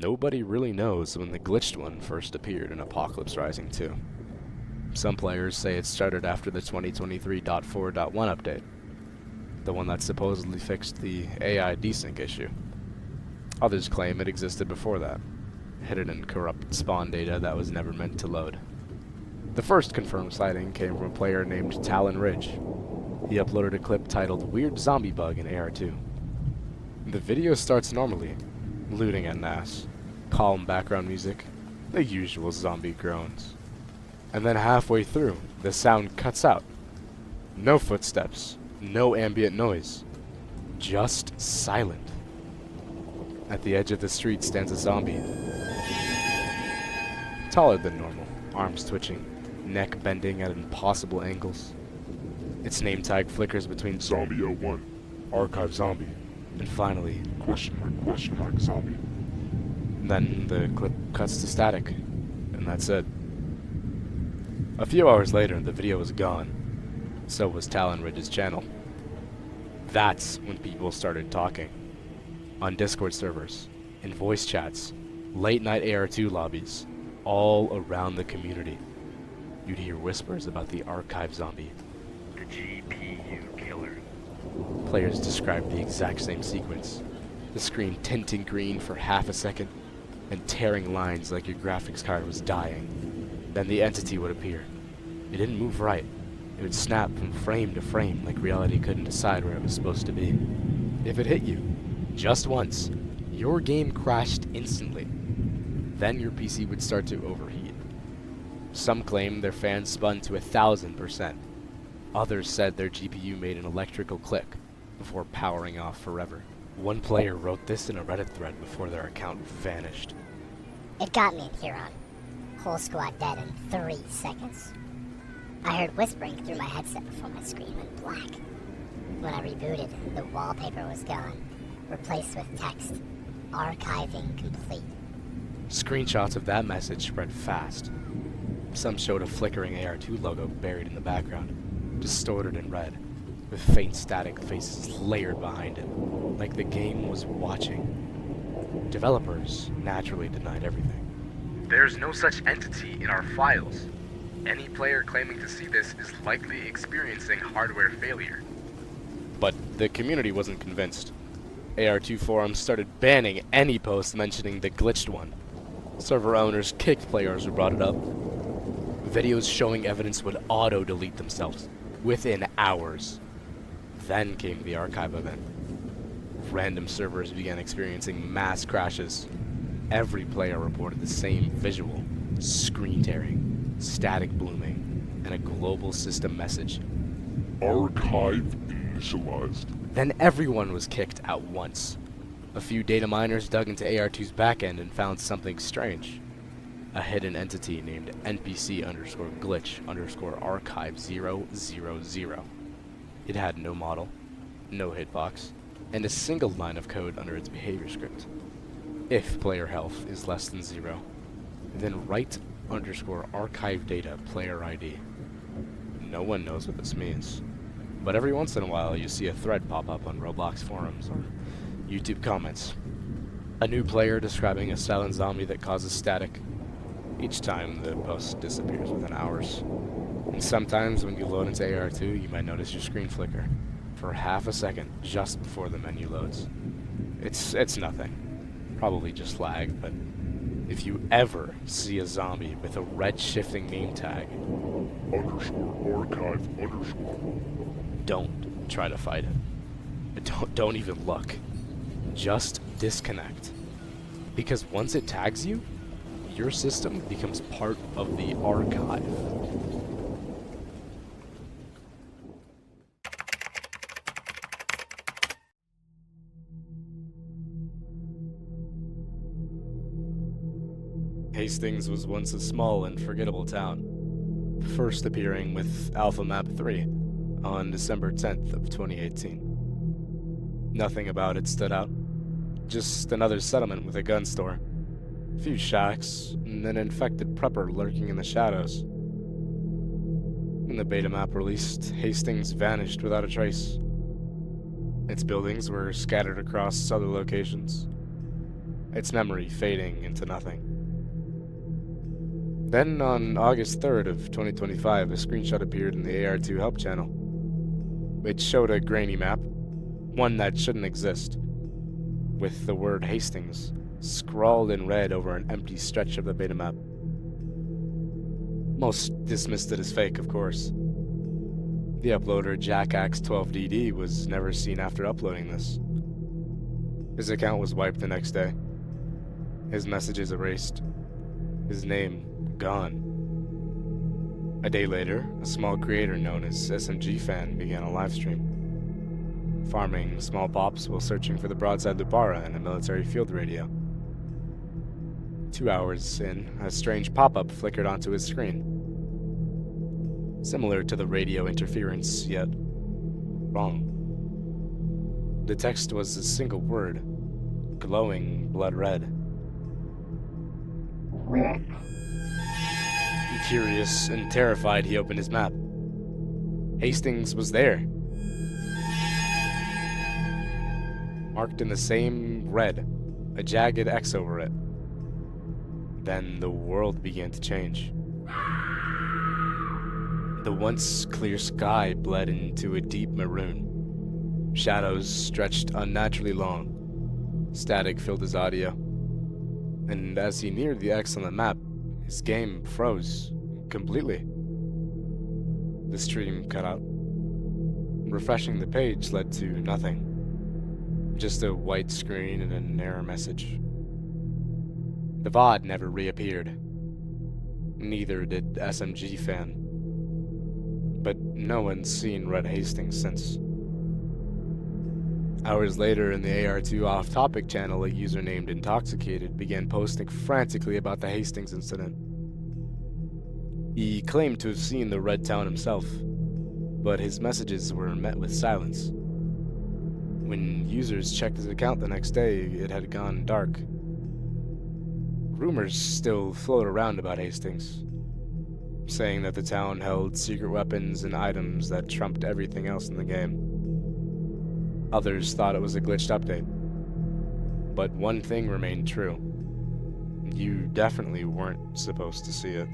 Nobody really knows when the glitched one first appeared in Apocalypse Rising 2. Some players say it started after the 2023.4.1 update, the one that supposedly fixed the AI desync issue. Others claim it existed before that, hidden in corrupt spawn data that was never meant to load. The first confirmed sighting came from a player named Talon Ridge. He uploaded a clip titled Weird Zombie Bug in AR2. The video starts normally, looting en masse, calm background music, the usual zombie groans. And then halfway through, the sound cuts out. No footsteps, no ambient noise, just silent. At the edge of the street stands a zombie. Taller than normal, arms twitching, neck bending at impossible angles. Its name tag flickers between Zombie 01, Archive Zombie, and finally, question mark zombie. then the clip cuts to static, and that's it. A few hours later, the video was gone. So was Talon Ridge's channel. That's when people started talking. On Discord servers, in voice chats, late-night AR2 lobbies, all around the community. You'd hear whispers about the Archive Zombie. The GPU killer. Players described the exact same sequence. The screen tinting green for half a second, and tearing lines like your graphics card was dying. Then the entity would appear. It didn't move right. It would snap from frame to frame like reality couldn't decide where it was supposed to be. If it hit you, just once, your game crashed instantly. Then your PC would start to overheat. Some claim their fans spun to 1,000%. Others said their GPU made an electrical click before powering off forever. One player wrote this in a Reddit thread before their account vanished. It got me in Huron. Whole squad dead in 3 seconds. I heard whispering through my headset before my screen went black. When I rebooted, the wallpaper was gone, replaced with text, archiving complete. Screenshots of that message spread fast. Some showed a flickering AR2 logo buried in the background, distorted in red, with faint static faces layered behind it, like the game was watching. Developers naturally denied everything. There's no such entity in our files. Any player claiming to see this is likely experiencing hardware failure. But the community wasn't convinced. AR2 forums started banning any post mentioning the glitched one. Server owners kicked players who brought it up. Videos showing evidence would auto-delete themselves within hours. Then came the archive event. Random servers began experiencing mass crashes. Every player reported the same visual: screen tearing, static blooming, and a global system message. Archive initialized. Then everyone was kicked at once. A few data miners dug into AR2's backend and found something strange. A hidden entity named NPC_glitch_archive000. It had no model, no hitbox, and a single line of code under its behavior script. If player health is less than 0, then write_archive data player ID. No one knows what this means, but every once in a while you see a thread pop up on Roblox forums or YouTube comments. A new player describing a silent zombie that causes static. Each time the post disappears within hours. And sometimes when you load into AR2, you might notice your screen flicker for half a second just before the menu loads. It's nothing. Probably just lag, but if you ever see a zombie with a red shifting name tag, _archive_, don't try to fight it. Don't even look. Just disconnect. Because once it tags you, your system becomes part of the archive. Hastings was once a small and forgettable town, first appearing with Alpha Map 3 on December 10th of 2018. Nothing about it stood out. Just another settlement with a gun store, a few shacks, and an infected prepper lurking in the shadows. When the beta map released, Hastings vanished without a trace. Its buildings were scattered across other locations. its memory fading into nothing. Then, on August 3rd of 2025, a screenshot appeared in the AR2 help channel. It showed a grainy map, one that shouldn't exist, with the word Hastings scrawled in red over an empty stretch of the beta map. Most dismissed it as fake, of course. The uploader JackAxe12DD was never seen after uploading this. His account was wiped the next day. His messages erased. His name gone. A day later, a small creator known as SMG Fan began a livestream, farming small pops while searching for the broadside Lupara in a military field radio. 2 hours in, a strange pop-up flickered onto his screen. Similar to the radio interference, yet wrong. The text was a single word, glowing blood red. Curious and terrified, he opened his map. Hastings was there. Marked in the same red, a jagged X over it. Then the world began to change. The once clear sky bled into a deep maroon. Shadows stretched unnaturally long. Static filled his audio. And as he neared the X on the map, his game froze completely. The stream cut out. Refreshing the page led to nothing. Just a white screen and an error message. The VOD never reappeared. Neither did SMG Fan. But no one's seen Red Hastings since. Hours later, in the AR2 off-topic channel, a user named Intoxicated began posting frantically about the Hastings incident. He claimed to have seen the Red Town himself, but his messages were met with silence. When users checked his account the next day, it had gone dark. Rumors still float around about Hastings, saying that the town held secret weapons and items that trumped everything else in the game. Others thought it was a glitched update. But one thing remained true. You definitely weren't supposed to see it.